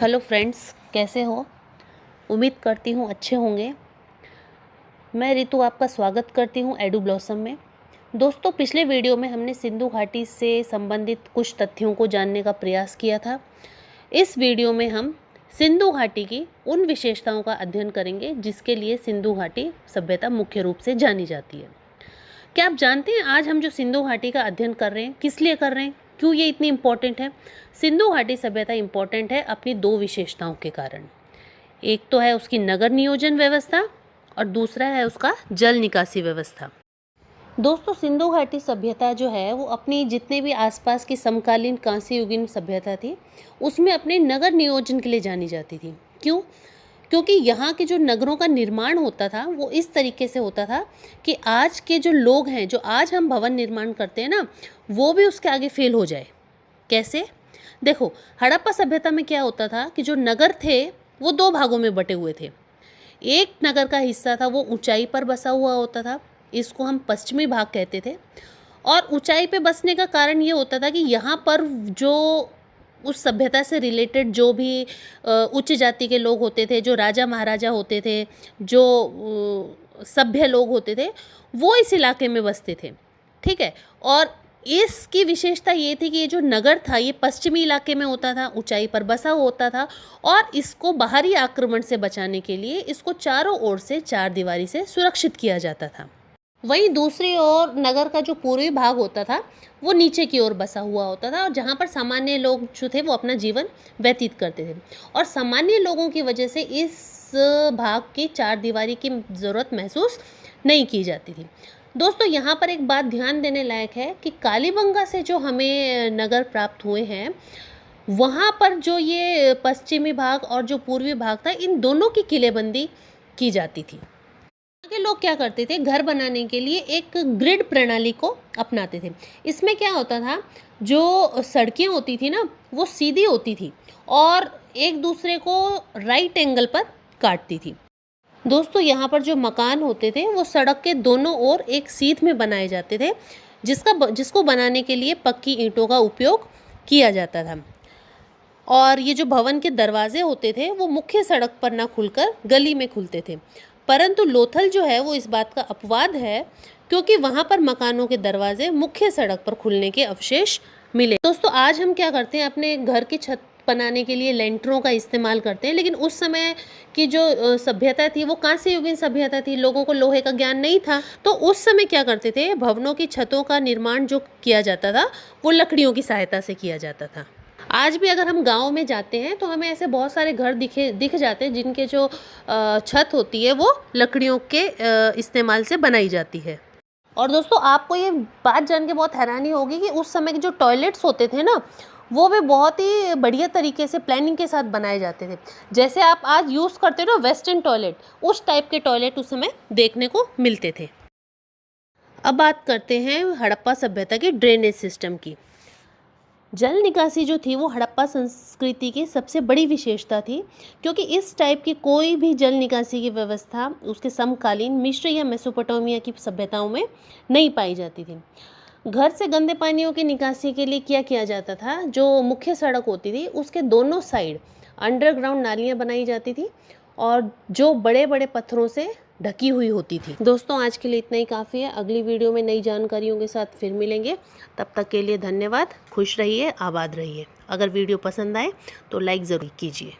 Hello friends, कैसे हो? उम्मीद करती हूँ अच्छे होंगे। मैं रितु आपका स्वागत करती हूँ एडू ब्लॉसम में। दोस्तों, पिछले वीडियो में हमने सिंधु घाटी से संबंधित कुछ तथ्यों को जानने का प्रयास किया था। इस वीडियो में हम सिंधु घाटी की उन विशेषताओं का अध्ययन करेंगे जिसके लिए सिंधु घाटी सभ्यता मुख्य रूप से जानी जाती है। क्या आप जानते हैं आज हम जो सिंधु घाटी का अध्ययन कर रहे हैं किस लिए कर रहे हैं, क्यों ये इतनी इम्पोर्टेंट है? सिंधु घाटी सभ्यता इम्पोर्टेंट है अपनी दो विशेषताओं के कारण। एक तो है उसकी नगर नियोजन व्यवस्था और दूसरा है उसका जल निकासी व्यवस्था। दोस्तों, सिंधु घाटी सभ्यता जो है वो अपनी जितने भी आसपास की समकालीन कांस्य युगीन सभ्यता थी उसमें अपने नगर नियोजन के लिए जानी जाती थी। क्यों? क्योंकि यहाँ के जो नगरों का निर्माण होता था वो इस तरीके से होता था कि आज के जो लोग हैं, जो आज हम भवन निर्माण करते हैं ना, वो भी उसके आगे फेल हो जाए। कैसे? देखो, हड़प्पा सभ्यता में क्या होता था कि जो नगर थे वो दो भागों में बटे हुए थे। एक नगर का हिस्सा था वो ऊंचाई पर बसा हुआ होता था, इसको हम पश्चिमी भाग कहते थे। और ऊंचाई पे बसने का कारण ये होता था कि यहाँ पर जो उस सभ्यता से रिलेटेड जो भी उच्च जाति के लोग होते थे, जो राजा महाराजा होते थे, जो सभ्य लोग होते थे, वो इस इलाके में बसते थे। ठीक है। और इसकी विशेषता ये थी कि ये जो नगर था ये पश्चिमी इलाके में होता था, ऊंचाई पर बसा होता था और इसको बाहरी आक्रमण से बचाने के लिए इसको चारों ओर से चार दीवारी से सुरक्षित किया जाता था। वहीं दूसरी ओर नगर का जो पूर्वी भाग होता था वो नीचे की ओर बसा हुआ होता था और जहाँ पर सामान्य लोग जो थे वो अपना जीवन व्यतीत करते थे। और सामान्य लोगों की वजह से इस भाग की चार दीवारी की ज़रूरत महसूस नहीं की जाती थी। दोस्तों, यहाँ पर एक बात ध्यान देने लायक है कि कालीबंगा से जो हमें नगर प्राप्त हुए हैं वहाँ पर जो ये पश्चिमी भाग और जो पूर्वी भाग था, इन दोनों की किलेबंदी की जाती थी। के लोग क्या करते थे, घर बनाने के लिए एक ग्रिड प्रणाली को अपनाते थे। इसमें क्या होता था, जो सड़कें होती थी ना वो सीधी होती थी और एक दूसरे को राइट एंगल पर काटती थी। दोस्तों, यहाँ पर जो मकान होते थे वो सड़क के दोनों ओर एक सीध में बनाए जाते थे जिसको बनाने के लिए पक्की ईंटों का उपयोग किया जाता था। और ये जो भवन के दरवाजे होते थे वो मुख्य सड़क पर ना खुलकर गली में खुलते थे। परंतु लोथल जो है वो इस बात का अपवाद है क्योंकि वहाँ पर मकानों के दरवाजे मुख्य सड़क पर खुलने के अवशेष मिले। दोस्तों, आज हम क्या करते हैं, अपने घर की छत बनाने के लिए लेंटरों का इस्तेमाल करते हैं, लेकिन उस समय की जो सभ्यता थी वो कांस्य युगीन सभ्यता थी, लोगों को लोहे का ज्ञान नहीं था। तो उस समय क्या करते थे, भवनों की छतों का निर्माण जो किया जाता था वो लकड़ियों की सहायता से किया जाता था। आज भी अगर हम गांव में जाते हैं तो हमें ऐसे बहुत सारे घर दिख जाते हैं जिनके जो छत होती है वो लकड़ियों के इस्तेमाल से बनाई जाती है। और दोस्तों, आपको ये बात जान के बहुत हैरानी होगी कि उस समय के जो टॉयलेट्स होते थे ना वो भी बहुत ही बढ़िया तरीके से प्लानिंग के साथ बनाए जाते थे। जैसे आप आज यूज़ करते हो ना वेस्टर्न टॉयलेट, उस टाइप के टॉयलेट उस समय देखने को मिलते थे। अब बात करते हैं हड़प्पा सभ्यता के ड्रेनेज सिस्टम की। जल निकासी जो थी वो हड़प्पा संस्कृति की सबसे बड़ी विशेषता थी क्योंकि इस टाइप की कोई भी जल निकासी की व्यवस्था उसके समकालीन मिस्र या मेसोपोटामिया की सभ्यताओं में नहीं पाई जाती थी। घर से गंदे पानियों की निकासी के लिए क्या किया जाता था, जो मुख्य सड़क होती थी उसके दोनों साइड अंडरग्राउंड नालियाँ बनाई जाती थी और जो बड़े बड़े पत्थरों से ढकी हुई होती थी। दोस्तों, आज के लिए इतना ही काफ़ी है। अगली वीडियो में नई जानकारियों के साथ फिर मिलेंगे। तब तक के लिए धन्यवाद। खुश रहिए, आबाद रहिए। अगर वीडियो पसंद आए तो लाइक ज़रूर कीजिए।